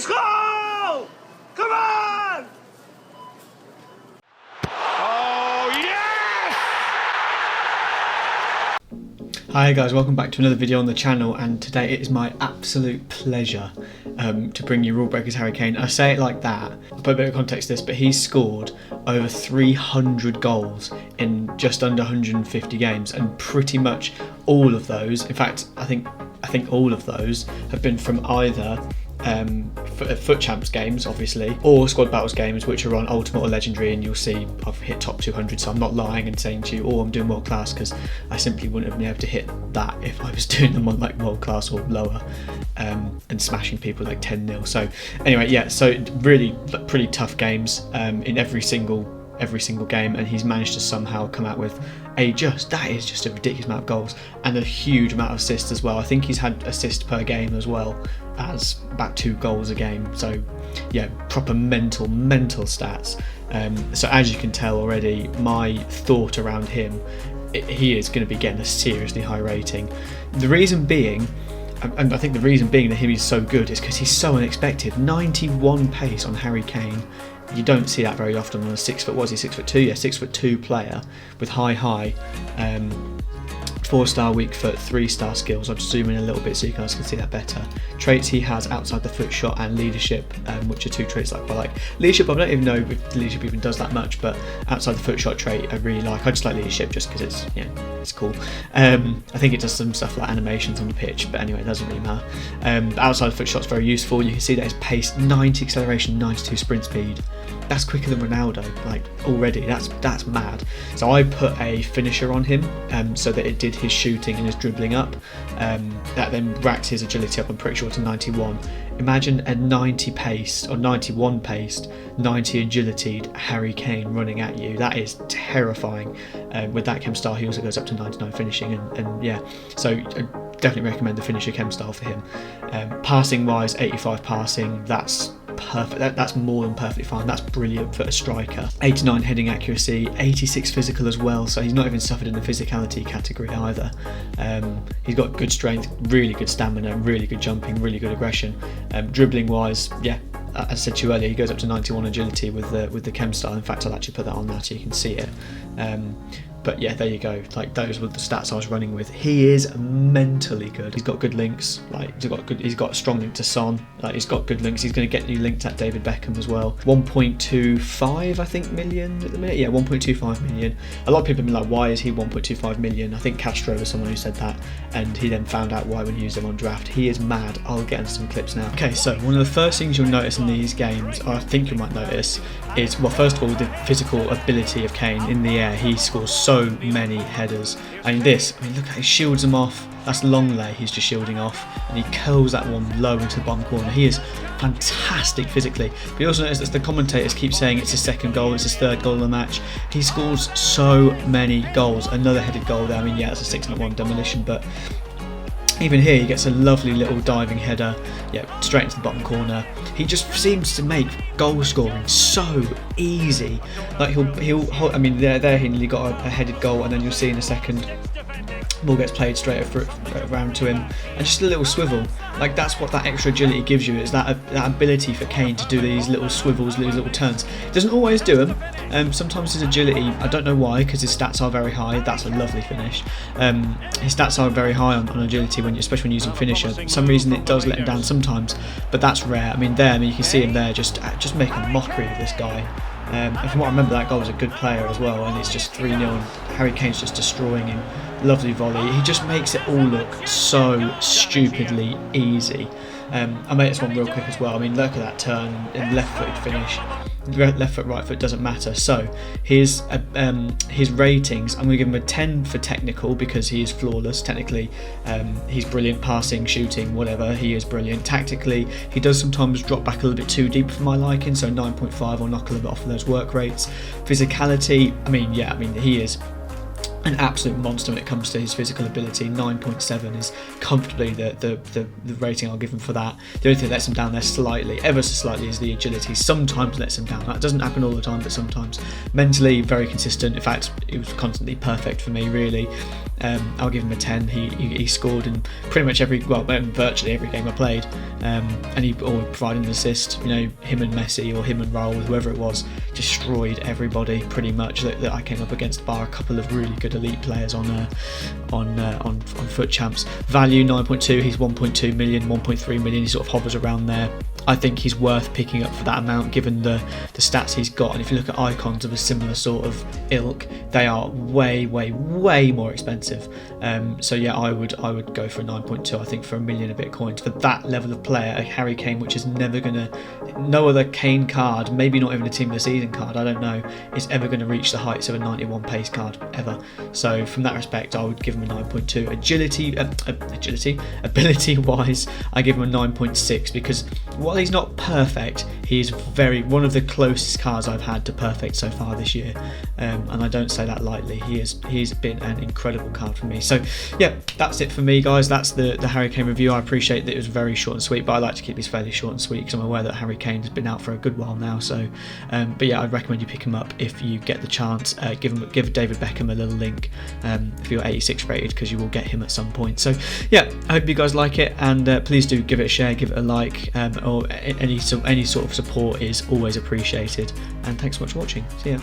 Let's go! Come on! Oh, yes! Hi guys, welcome back to another video on the channel, and today it is my absolute pleasure to bring you Rulebreakers Harry Kane. I say it like that, I'll put a bit of context to this, but he's scored over 300 goals in just under 150 games, and pretty much all of those, in fact I think all of those have been from either Foot Champs games, obviously, or Squad Battles games, which are on Ultimate or Legendary, and you'll see I've hit top 200, so I'm not lying and saying to you, oh, I'm doing World Class, because I simply wouldn't have been able to hit that if I was doing them on like World Class or lower, and smashing people like 10-0. So anyway, yeah, so really pretty tough games in every single game, and he's managed to somehow come out with that is just a ridiculous amount of goals and a huge amount of assists as well. I think he's had assist per game as well as about 2 goals a game. So yeah, proper mental stats. So as you can tell already, my thought around him, he is going to be getting a seriously high rating. The reason being, and I think the reason being that he's so good, is because he's so unexpected. 91 pace on Harry Kane. You don't see that very often on a 6 foot, was he 6'2"? Yeah, 6'2" player with high 4-star weak foot, 3-star skills. I'll just zoom in a little bit so you guys can see that better. Traits he has outside the foot shot and leadership, which are 2 traits I like. Leadership, I don't even know if leadership even does that much, but outside the foot shot trait I really like. I just like leadership just because it's, yeah, it's cool. I think it does some stuff like animations on the pitch, but anyway, it doesn't really matter. Outside the foot shot's very useful. You can see that his pace, 90 acceleration, 92 sprint speed. That's quicker than Ronaldo, like already. That's mad. So I put a finisher on him, so that it did his shooting and his dribbling up. That then racked his agility up, I'm pretty sure, to 91. Imagine a 90 paced or 91 paced, 90 agilitied Harry Kane running at you. That is terrifying. With that chem style, he also goes up to 99 finishing, and yeah. So I definitely recommend the finisher chem style for him. Passing wise, 85 passing. That's perfect. That's more than perfectly fine. That's brilliant for a striker. 89 heading accuracy, 86 physical as well, so he's not even suffered in the physicality category either. He's got good strength, really good stamina, really good jumping, really good aggression. Dribbling wise, yeah, as I said to you earlier, he goes up to 91 agility with the chem style. In fact, I'll actually put that on there so you can see it. But yeah, there you go. Like, those were the stats I was running with. He is mentally good. He's got good links. Like, he's got a strong link to Son. Like, he's got good links. He's going to get you linked at David Beckham as well. 1.25, I think, million at the minute. Yeah, 1.25 million. A lot of people have been like, why is he 1.25 million? I think Castro was someone who said that, and he then found out why when he used him on draft. He is mad. I'll get into some clips now. Okay, so one of the first things you'll notice in these games, or I think you might notice, is, well, first of all, the physical ability of Kane in the air. He scores so many headers. I mean, look at, he shields them off. That's long lay he's just shielding off, and he curls that one low into the bottom corner. He is fantastic physically. But you also notice that the commentators keep saying it's his 2nd goal, it's his 3rd goal of the match. He scores so many goals. Another headed goal there. I mean, yeah, it's a 6-1 demolition, but even here he gets a lovely little diving header, yeah, straight into the bottom corner. He just seems to make goal scoring so easy. Like he'll I mean, there he nearly got a headed goal, and then you'll see in a second ball gets played straight around to him, and just a little swivel. Like, that's what that extra agility gives you, is that ability for Kane to do these little swivels, these little turns. He doesn't always do them. Sometimes his agility, I don't know why, because his stats are very high. That's a lovely finish. His stats are very high on agility, especially when using finisher. For some reason it does let him down sometimes, but that's rare. I mean, you can see him there just making a mockery of this guy. And from what I remember, that guy was a good player as well, and it's just 3-0 and Harry Kane's just destroying him. Lovely volley. He just makes it all look so stupidly easy. I made this one real quick as well. I mean, look at that turn and left-footed finish. Left foot, right foot doesn't matter. So his ratings, I'm going to give him a 10 for technical, because he is flawless technically. He's brilliant passing, shooting, whatever. He is brilliant. Tactically, he does sometimes drop back a little bit too deep for my liking, so 9.5 will knock a little bit off of those work rates. Physicality, I mean, yeah, I mean, he is an absolute monster when it comes to his physical ability. 9.7 is comfortably the rating I'll give him for that. The only thing that lets him down there slightly, ever so slightly, is the agility. Sometimes lets him down. That doesn't happen all the time, but sometimes. Mentally, very consistent. In fact, it was constantly perfect for me, really. I'll give him a 10. He scored in pretty much virtually every game I played, and he always provided an assist. You know, him and Messi or him and Raul, whoever it was, destroyed everybody pretty much that I came up against, bar a couple of really good elite players on Foot Champs. Value 9.2. He's 1.2 million, 1.3 million. He sort of hovers around there. I think he's worth picking up for that amount given the stats he's got, and if you look at icons of a similar sort of ilk, they are way more expensive. So yeah, I would go for a 9.2. I think for $1 million a bit coins for that level of player, a Harry Kane, which is never gonna, no other Kane card, maybe not even a team of the season card, I don't know, is ever going to reach the heights of a 91 pace card ever. So from that respect, I would give him a 9.2. Ability wise, I give him a 9.6 because while he's not perfect, he is one of the closest cards I've had to perfect so far this year, and I don't say that lightly. He's been an incredible card for me. So yeah, that's it for me, guys. That's the Harry Kane review. I appreciate that it was very short and sweet, but I like to keep these fairly short and sweet because I'm aware that Harry Kane has been out for a good while now. So but yeah, I'd recommend you pick him up if you get the chance. Give David Beckham a little link if you're 86 rated, because you will get him at some point. So yeah, I hope you guys like it, and please do give it a share, give it a like, or any sort of support is always appreciated. And thanks so much for watching. See ya.